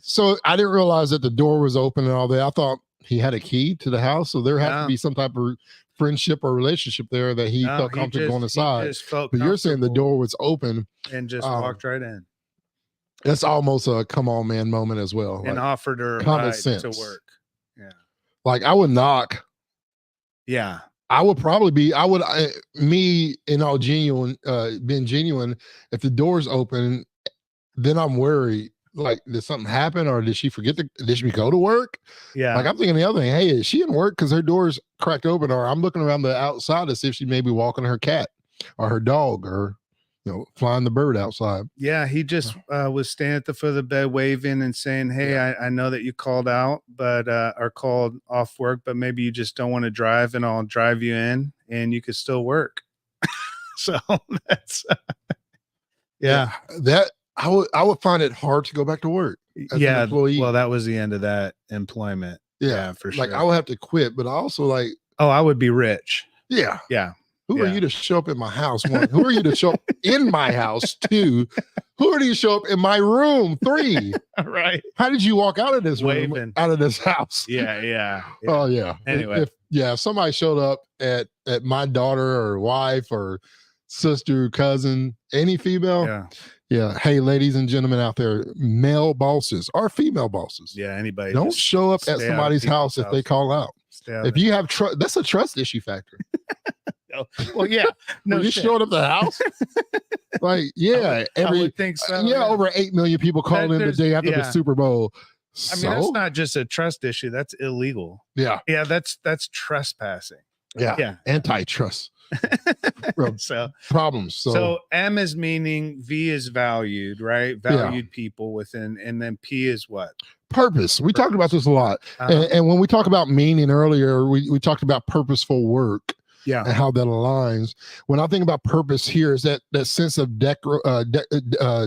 so I didn't realize that the door was open and all that. I thought he had a key to the house, so there had to be some type of friendship or relationship there that he felt comfortable going inside. But you're saying the door was open and just walked right in. That's almost a come on man moment as well. And offered her a common ride sense to work. Yeah. Like I would knock. Yeah. I would probably be, me in all genuine, being genuine, if the door's open, then I'm worried. Like, did something happen or did she forget did she go to work? Like, Yeah. I'm thinking the other thing, hey, is she in work because her door's cracked open? Or I'm looking around the outside to see if she may be walking her cat or her dog or, flying the bird outside. Yeah, he just was standing at the foot of the bed waving and saying, "Hey, Yeah. I know that you called out, but or called off work, but maybe you just don't want to drive, and I'll drive you in, and you could still work." So that's yeah, That I would find it hard to go back to work as an yeah. employee. Well, that was the end of that employment. Yeah. Yeah, for Like I sure. would have to quit, but I also like, Oh, I would be rich. yeah. Yeah, Who are yeah. you to show up in my house? One, who are you to show up in my house? Two, who are you to show up in my room? Three, Right. how did you walk out of this room, Waving. out of this house? Yeah, yeah. Oh yeah. Anyway. If somebody showed up at my daughter or wife or sister, cousin, any female, Yeah, yeah. Hey, ladies and gentlemen out there, male bosses or female bosses, yeah. Anybody don't just show up stay at out of somebody's house people's if they house. call out. Stay out If of you have trust, that's a trust issue factor. well, yeah. No, When you shit. showed up at the house, like, yeah, I would think so. yeah, over 8 million people called in the there's- day after the yeah. Super Bowl. I mean, that's not just a trust issue. That's illegal. Yeah, Yeah, that's trespassing. yeah, Yeah. antitrust So problems. so M is meaning, V is valued, right? Valued people within, and then P is what? purpose. We talked about this a lot, Uh-huh. and when we talk about meaning earlier, we talked about purposeful work Yeah. and how that aligns. When I think about purpose here, is that sense of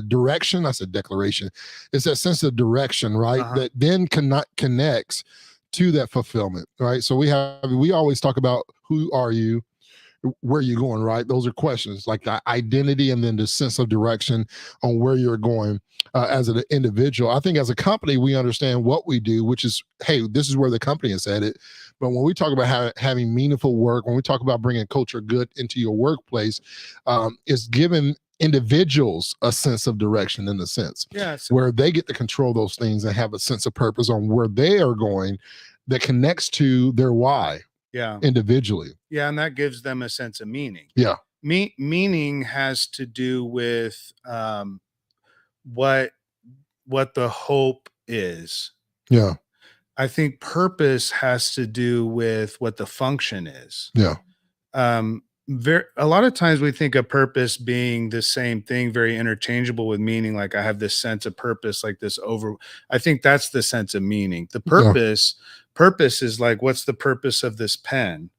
direction. I said declaration. It's that sense of direction, right? Uh-huh. That then connects to that fulfillment, right? So we always talk about who are you, where are you going, right? Those are questions like the identity and then the sense of direction on where you're going as an individual. I think as a company, we understand what we do, which is, hey, this is where the company is headed. But when we talk about having meaningful work, when we talk about bringing culture good into your workplace, it's giving individuals a sense of direction in the sense where they get to control those things and have a sense of purpose on where they are going that connects to their why. Yeah. Individually. Yeah. And that gives them a sense of meaning. Yeah. Meaning has to do with what the hope is. Yeah. I think purpose has to do with what the function is. Yeah. A lot of times we think of purpose being the same thing, very interchangeable with meaning. Like I have this sense of purpose, like this I think that's the sense of meaning. The purpose is like, what's the purpose of this pen?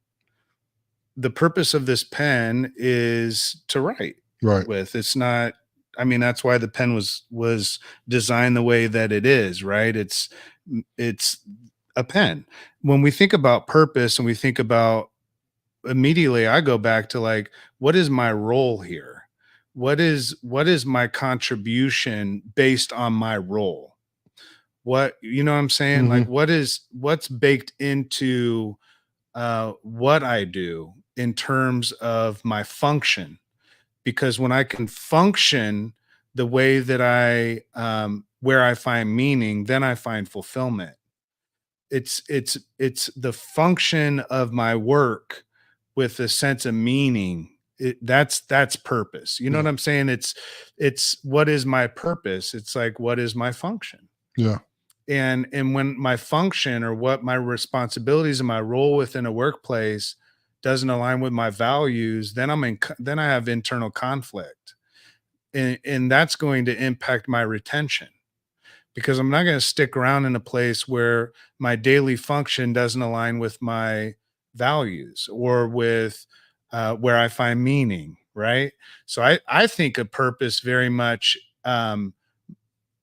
The purpose of this pen is to write with. It's not, I mean, that's why the pen was designed the way that it is, right? It's a pen. When we think about purpose and we think about, immediately I go back to like, what is my role here? What is my contribution based on my role? What, you know what I'm saying? Like what's baked into what I do in terms of my function? Because when I can function the way that where I find meaning, then I find fulfillment. It's the function of my work with a sense of meaning. That's purpose. You know what I'm saying? It's what is my purpose? It's like, what is my function? Yeah. And when my function or what my responsibilities and my role within a workplace doesn't align with my values, then then I have internal conflict, and that's going to impact my retention, because I'm not going to stick around in a place where my daily function doesn't align with my values or with where I find meaning. Right. So I think of purpose very much.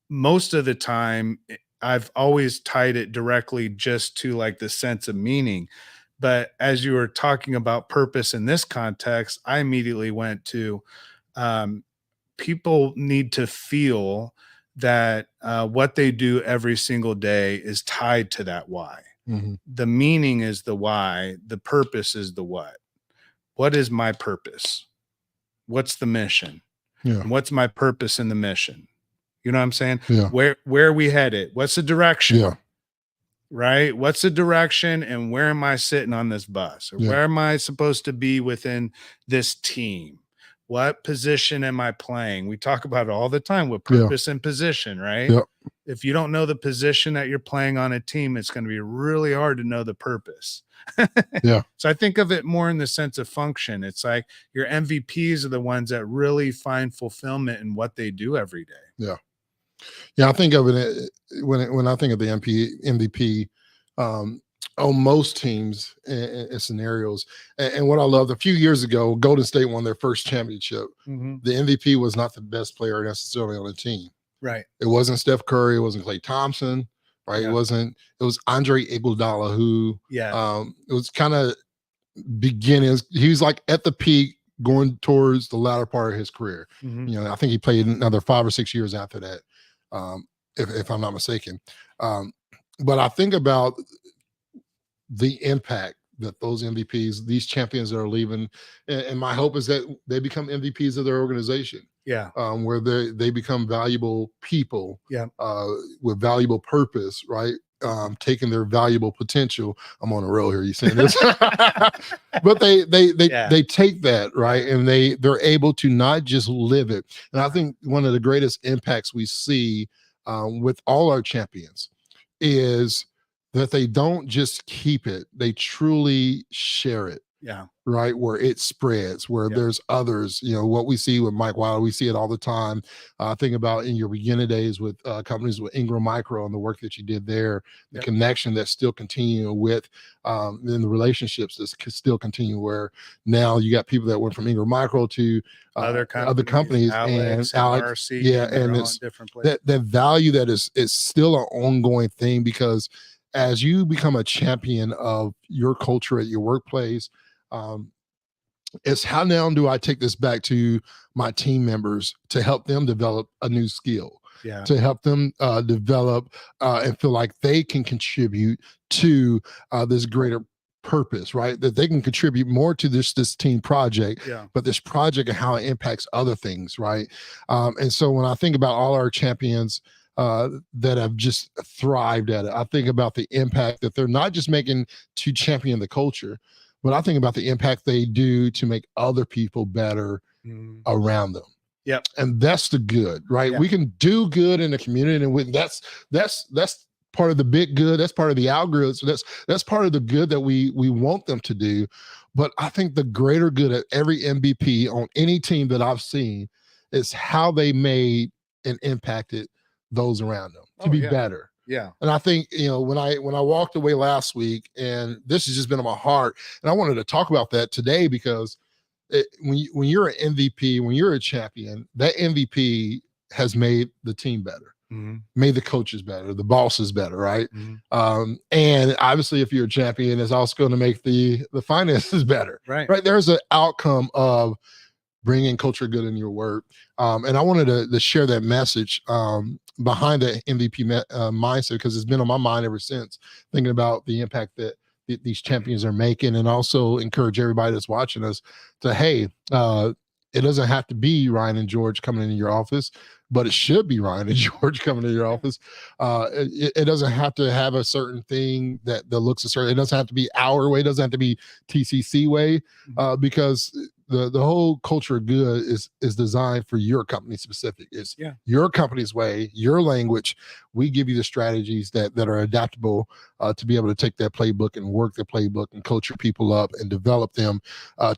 Most of the time, I've always tied it directly just to like the sense of meaning. But as you were talking about purpose in this context, I immediately went to people need to feel that what they do every single day is tied to that why. The meaning is the why, the purpose is the what. What is my purpose? What's the mission? Yeah. And what's my purpose in the mission? You know what I'm saying? Yeah. Where are we headed? What's the direction? Yeah. right? What's the direction and where am I sitting on this bus? Or Yeah. where am I supposed to be within this team? What position am I playing? We talk about it all the time with Yeah. purpose and position, right? Yep. If you don't know the position that you're playing on a team, it's going to be really hard to know the purpose. Yeah. So I think of it more in the sense of function. It's like your MVPs are the ones that really find fulfillment in what they do every day. Yeah. Yeah, I think of it when I think of the MVP on most teams and scenarios. And what I loved a few years ago, Golden State won their first championship. Mhm. The MVP was not the best player necessarily on the team. Right. It wasn't Steph Curry. It wasn't Klay Thompson. Right. Yeah. It was Andre Iguodala who Yeah. it was kind of beginnings. He was like at the peak going towards the latter part of his career. Mhm. You know, I think he played another 5 or 6 years after that. If I'm not mistaken. But I think about the impact that those MVPs, these champions that are leaving, and my hope is that they become MVPs of their organization. Yeah. Where they become valuable people, Yeah. with valuable purpose, right? Taking their valuable potential. I'm on a roll here. You saying this, but they take that, right, and they're able to not just live it. And I think one of the greatest impacts we see with all our champions is that they don't just keep it; they truly share it. Yeah. Right, where it spreads, where there's others. You know what we see with Mike Wilder, we see it all the time. Think about in your beginning days with companies with Ingram Micro and the work that you did there, the connection that's still continuing with, then the relationships that still continue. Where now you got people that went from Ingram Micro to other companies, Alex, and Alex, RC, and it's that value that is still an ongoing thing, because as you become a champion of your culture at your workplace, it's how now do I take this back to my team members to help them develop a new skill, to help them develop and feel like they can contribute to this greater purpose, right? That they can contribute more to this team project, but this project and how it impacts other things, right? And so when I think about all our champions that have just thrived at it, I think about the impact that they're not just making to champion the culture, but I think about the impact they do to make other people better around them. Yep. And that's the good, right? We can do good in the community, and that's part of the big good. That's part of the algorithm. So that's part of the good that we want them to do. But I think the greater good at every MVP on any team that I've seen is how they made and impacted those around them to be better. Yeah. And I think, you know, when I walked away last week, and this has just been on my heart, and I wanted to talk about that today, because when you're an MVP, when you're a champion, that MVP has made the team better, made the coaches better, the bosses better, right? And obviously, if you're a champion, it's also going to make the finances better, right? There's an outcome of bringing culture good in your work. And I wanted to share that message behind the MVP mindset, because it's been on my mind ever since, thinking about the impact that these champions are making, and also encourage everybody that's watching us to, hey, it doesn't have to be Ryan and George coming into your office, but it should be Ryan and George coming into your office. It doesn't have to have a certain thing that looks a certain, it doesn't have to be our way, it doesn't have to be TCC way, because the whole culture of good is designed for your company specific. It's your company's way, your language. We give you the strategies that are adaptable to be able to take that playbook and work the playbook and coach your people up and develop them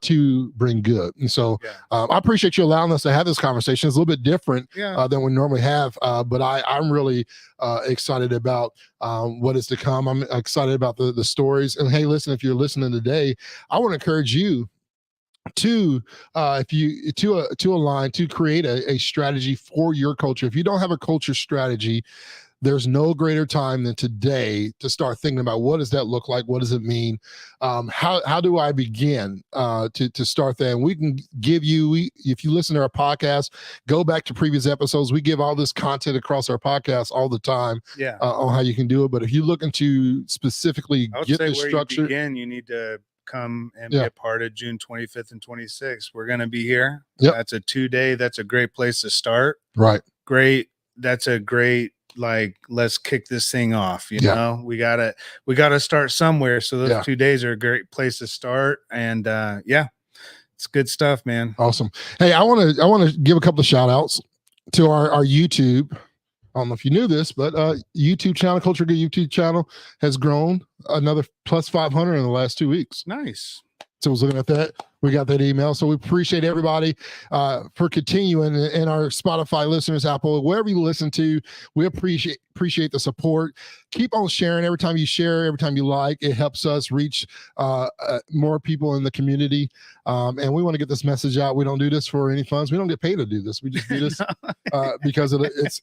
to bring good. And so I appreciate you allowing us to have this conversation. It's a little bit different than we normally have, but I'm really excited about what is to come. I'm excited about the stories. And hey, listen, if you're listening today, I want to encourage you to align, to create a strategy for your culture. If you don't have a culture strategy, there's no greater time than today to start thinking about, what does that look like? What does it mean? How do I begin to start that? And we can give you, if you listen to our podcast, go back to previous episodes. We give all this content across our podcast all the time on how you can do it. But if you're looking to specifically get the structure, you need to come and be a part of June 25th and 26th. We're going to be here. Yep. That's a 2-day. That's a great place to start. Right. Great. That's a great like, let's kick this thing off. You Yeah. know, we gotta start somewhere. So those Yeah. 2 days are a great place to start. And yeah, it's good stuff, man. Awesome. Hey, I want to give a couple of shout outs to our YouTube. I don't know if you knew this, but YouTube channel, Culture Good YouTube channel, has grown another plus 500 in the last 2 weeks. Nice. So I was looking at that. We got that email. So we appreciate everybody for continuing, and our Spotify listeners, Apple, wherever you listen to, we appreciate the support. Keep on sharing. Every time you share, every time you like, it helps us reach more people in the community. And we want to get this message out. We don't do this for any funds. We don't get paid to do this. We just do this because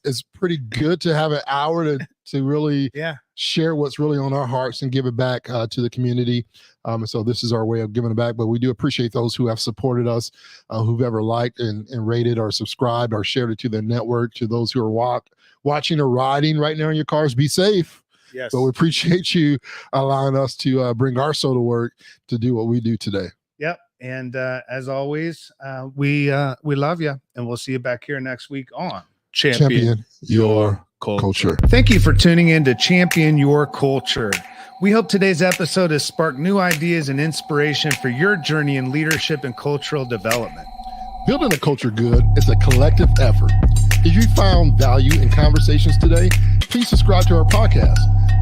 it's pretty good to have an hour to really share what's really on our hearts and give it back to the community. And so this is our way of giving it back. But we do appreciate those who have supported us, who've ever liked and rated or subscribed or shared it to their network. To those who are watching or riding right now in your cars, be safe. Yes. But we appreciate you allowing us to bring our soul to work to do what we do today. Yep. And as always, we love you, and we'll see you back here next week on Champion Your Culture. Thank you for tuning in to Champion Your Culture. We hope today's episode has sparked new ideas and inspiration for your journey in leadership and cultural development. Building a culture good is a collective effort. If you found value in conversations today, please subscribe to our podcast.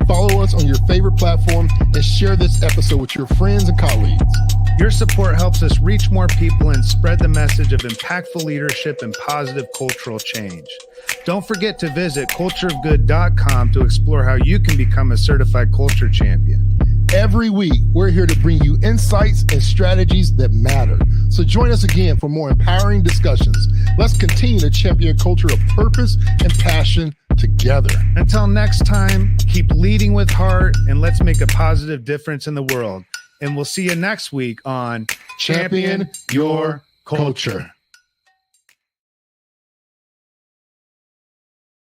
Follow us on your favorite platform and share this episode with your friends and colleagues. Your support helps us reach more people and spread the message of impactful leadership and positive cultural change. Don't forget to visit cultureofgood.com to explore how you can become a certified culture champion. Every week, we're here to bring you insights and strategies that matter. So join us again for more empowering discussions. Let's continue to champion a culture of purpose and passion together. Until next time, keep leading with heart, and let's make a positive difference in the world. And we'll see you next week on Champion Your Culture.